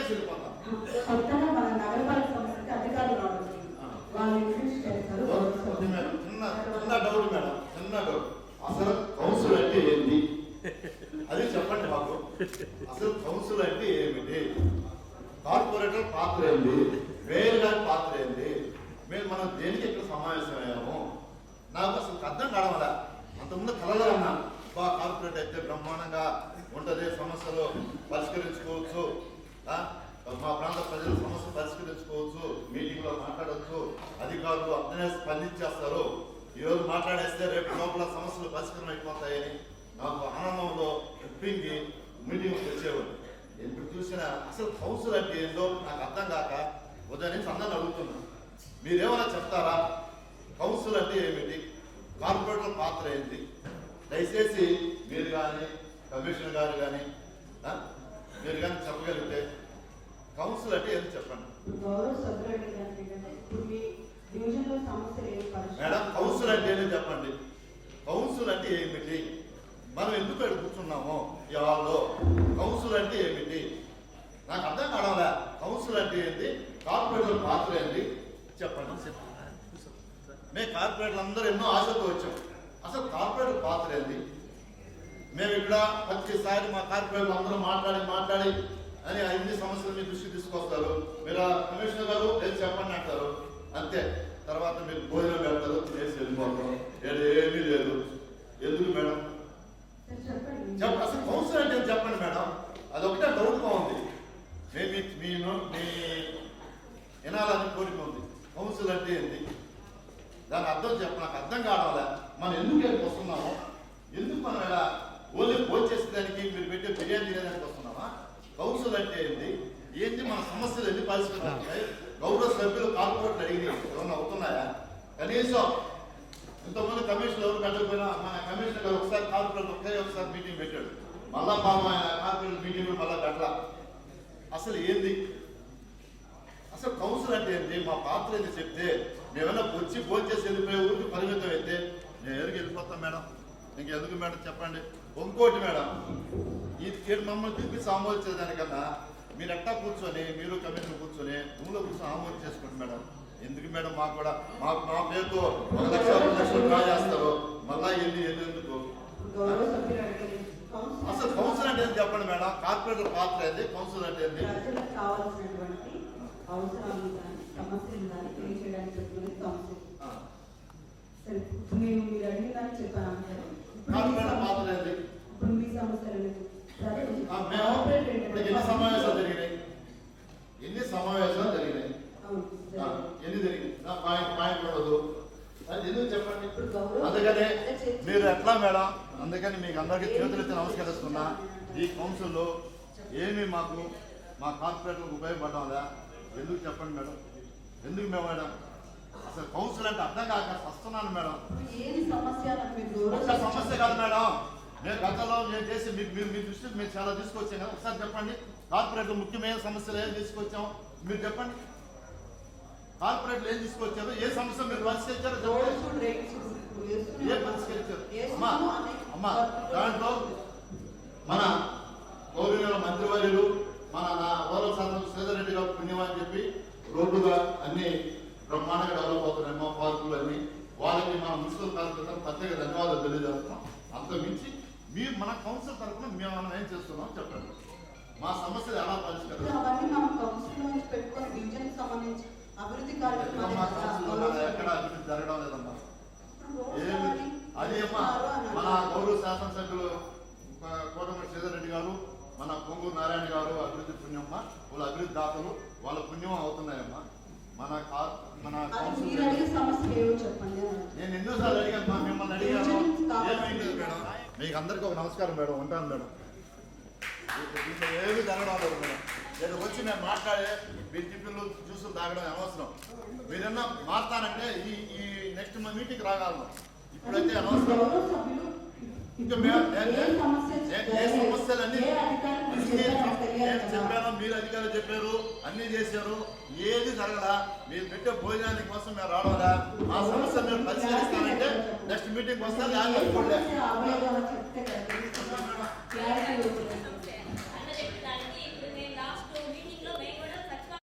వదిలేసి వెళ్ళిపోతాం. కొత్తగా మన నగరపాలక సంస్థకి అధికారులు రావచ్చు, వాళ్ళు ఇంట్రెస్ట్ చేస్తారు. చిన్న డౌట్ మేడం, చిన్న డౌట్. అసలు కౌన్సిల్ అంటే ఏంటి అది చెప్పండి మాకు. అసలు కౌన్సిల్ అంటే ఏమిటి? కార్పొరేటర్ పాత్ర ఏంటి? మేయర్ గారి పాత్ర ఏంటి? మనం దేనికి ఇక్కడ సమావేశమయ్యాము? నాకు అసలు అర్థం కావడం. అంతకుముందు కళలో ఉన్నా కార్పొరేట్ అయితే బ్రహ్మాండంగా ఉంటుంది, సమస్యలు పరిష్కరించుకోవచ్చు, మా ప్రాంత ప్రజల సమస్యలు పరిష్కరించుకోవచ్చు, మీటింగ్లో మాట్లాడవచ్చు, అధికారులు అర్థనే స్పందించేస్తారు, ఈరోజు మాట్లాడేస్తే రేపు లోపల సమస్యలు పరిష్కారం అయిపోతాయని నాకు ఆనందంలో చెప్పింది మీటింగ్ వచ్చేవాడు. ఎప్పుడు చూసినా అసలు కౌన్సిల్ అంటే ఏందో నాకు అర్థం కాక ఉదయం నుంచి అందరిని అడుగుతున్నాను, మీరేమైనా చెప్తారా? కౌన్సిల్ అంటే ఏమిటి? కార్పొరేటర్ పాత్ర ఏంటి? దయచేసి మీరు కానీ కమిషనర్ గారు కానీ మీరు కానీ చెప్పగలిగితే కౌన్సిల్ అంటే ఏమి చెప్పండి మేడం. కౌన్సిల్ అంటే ఏమి చెప్పండి. కౌన్సిల్ అంటే ఏమిటి? మనం ఎందుకు ఇక్కడ కూర్చున్నామో ఈ హాల్లో? కౌన్సిల్ అంటే ఏమిటి నాకు అర్థం కావడా. కౌన్సిల్ అంటే ఏంటి? కార్పొరేటర్ పాత్ర ఏంటి చెప్పండి. మేము కార్పొరేటర్లు అందరూ ఎన్నో ఆశతో వచ్చాం. అసలు కార్పొరేటర్ పాత్ర ఏంటి? మేము ఇక్కడ ప్రతిసారి మా కార్పొరేటర్లు అందరూ మాట్లాడి అని అన్ని సమస్యలు మీ దృష్టికి తీసుకొస్తారు. మీరు కమిషనర్ గారు తెలిసి చెప్పండి అంటారు, అంతే. తర్వాత మీరు భోజనం పెడతారు, చేసి వెళ్ళిపోతారు, ఏమీ లేదు. ఎందుకు మేడం చెప్పండి. అసలు కౌన్సిల్ అంటే చెప్పండి మేడం. అదొకటే డౌట్గా ఉంది. మీ వినాలని కోరిక ఉంది. కౌన్సిల్ అంటే ఏంటి? దాని అర్థం చెప్ప నాకు అర్థం కావాలా. మనం ఎందుకు వెళ్ళి వస్తున్నామో, ఎందుకు మనం ఇలా ఓన్లీ భోజనం చేసేదానికి మీరు పెట్టే బిర్యానీ తినేదానికి వస్తున్నామా? కౌన్సిల్ అంటే ఏంటి? మన సమస్యలు ఎన్ని పరిష్కరిస్తాయి? గౌరవ సభ్యులు కార్పొరేట్లు అడిగి ఏమన్నా అవుతున్నాయా? కనీసం ఇంతమంది కమిషనర్ ఎవరు పెట్టకపోయినా మన కమిషనర్ గారు ఒకసారి కార్పొరేట్ ఒకసారి మీటింగ్ పెట్టాడు, మళ్ళా పాపం కార్పొరేట్ మీటింగ్ మళ్ళా పెట్టలా. అసలు ఏంది అసలు కౌన్సిల్ అంటే ఏంటి? మా పాత్ర ఏంటి చెప్తే మేమైనా వచ్చి భోజనం చేసి వెళ్ళిపోయే ఊరికి పరిమితం అయితే నేను ఎవరికి వెళ్ళిపోతాం మేడం. ఇంకెందుకు మేడం చెప్పండి. ఇంకోటి మేడం, ఈ మమ్మల్ని పిలిపించి ఆమోదించేదానికన్నా మీరు ఎట్టా కూర్చొని మీరు కమిషన్ కూర్చొని రూమ్లో కూర్చొని ఆమోదం చేసుకోండి మేడం. ఎందుకు మేడం? మాకు కూడా మా పేరుతో 1 లక్ష 2 లక్షలు డ్రా చేస్తారు, మళ్ళా ఎందుకు? అసలు కౌన్సిల్ అంటే ఏంటి చెప్పండి మేడం. కార్పొరేటర్ పాత్ర ఏంటి? కౌన్సిల్ అంటే ఏంటి? అవసరాలు కానీ సమస్యలు కానీ తెలియచేయడానికి చెప్తున్నది కౌన్సిల్. నేను మీరు అడిగిన దాన్ని చెప్పాను అంటారు. ఇప్పుడు మీ సమస్యలు ఎన్ని సమావేశాలు జరిగినాయి? ఎన్ని జరిగినాయి? పాయింట్ ఉండదు. అది ఎందుకు చెప్పండి. అందుకని మీరు ఎట్లా మేడం? అందుకని మీకు అందరికీ చేతులెత్తి నమస్కరిస్తున్నా. ఈ కౌన్సిల్లో ఏమి మాకు మా కార్పొరేట్లకు ఉపయోగపడదా? ఎందుకు చెప్పండి మేడం. ఎందుకు మేము మేడం? అసలు కౌన్సిల్ అంటే అర్థం కాక వస్తున్నాను మేడం. ఒక్క సమస్య కాదు మేడం. నేను గతంలో నేను చేసి మీ దృష్టికి మేము చాలా తీసుకొచ్చాం కదా. ఒకసారి చెప్పండి. కార్పొరేట్లు ముఖ్యమైన సమస్యలు ఏం తీసుకొచ్చాం మీరు చెప్పండి. కార్పొరేట్లు ఏం తీసుకొచ్చారు? ఏ సమస్య మీరు పరిష్కరించారో చెప్పండి. ఏ పరిష్కరించారు అమ్మా? దాంట్లో మన గౌరవ మంత్రివర్యులు మన గౌరవ శాసన శ్రీధర్ రెడ్డి గారు పుణ్యం అని చెప్పి రోడ్డుగా అన్ని బ్రహ్మాండంగా డెవలప్ అవుతున్నాయి. పార్కులు అన్ని వాళ్ళకి మన మున్సిపల్ కార్పొరేటర్ ప్రత్యేక ధన్యవాదాలు తెలియజేస్తున్నాం. అంతకుమించి మీరు మన కౌన్సిల్ తరఫున మనం ఏం చేస్తున్నాం చెప్పండి. మా సమస్యలు ఎలా పరిష్కరిస్తాం? ఎక్కడ అభివృద్ధి జరగడం లేదమ్మా. అది అమ్మా మన గౌరవ శాసనసభ్యులు కోటమిరెడ్డి శ్రీధర్ రెడ్డి గారు, మన పొంగూరు నారాయణ గారు అభివృద్ధి పుణ్యమ్మ, వాళ్ళ అభివృద్ధి దాతలు, వాళ్ళ పుణ్యం అవుతున్నాయమ్మా. నేను ఎన్నోసార్లు అడిగాను, మిమ్మల్ని అడిగాను, ఏమైంది మేడం? మీకు అందరికీ ఒక నమస్కారం మేడం. ఉంటాను మేడం. దీంట్లో ఏమి జరగడం లేదు మేడం. నేను వచ్చి నేను మాట్లాడే మీ టిఫిన్లు జ్యూసులు తాగడం అనవసరం. మీరన్నా మారుతానంటే ఈ నెక్స్ట్ మీటింగ్ రాగలను. ఇప్పుడైతే అనవసరం. ఇంకా ఏ సమస్యలు అన్ని చెప్పాను, మీరు అధికారులు చెప్పారు, అన్ని చేశారు, ఏది జరగదా. మీరు పెట్టే భోజనానికి కోసం మేము రావడా? ఆ సమస్య మీరు పరిష్కరిస్తానంటే నెక్స్ట్ మీటింగ్ వస్తే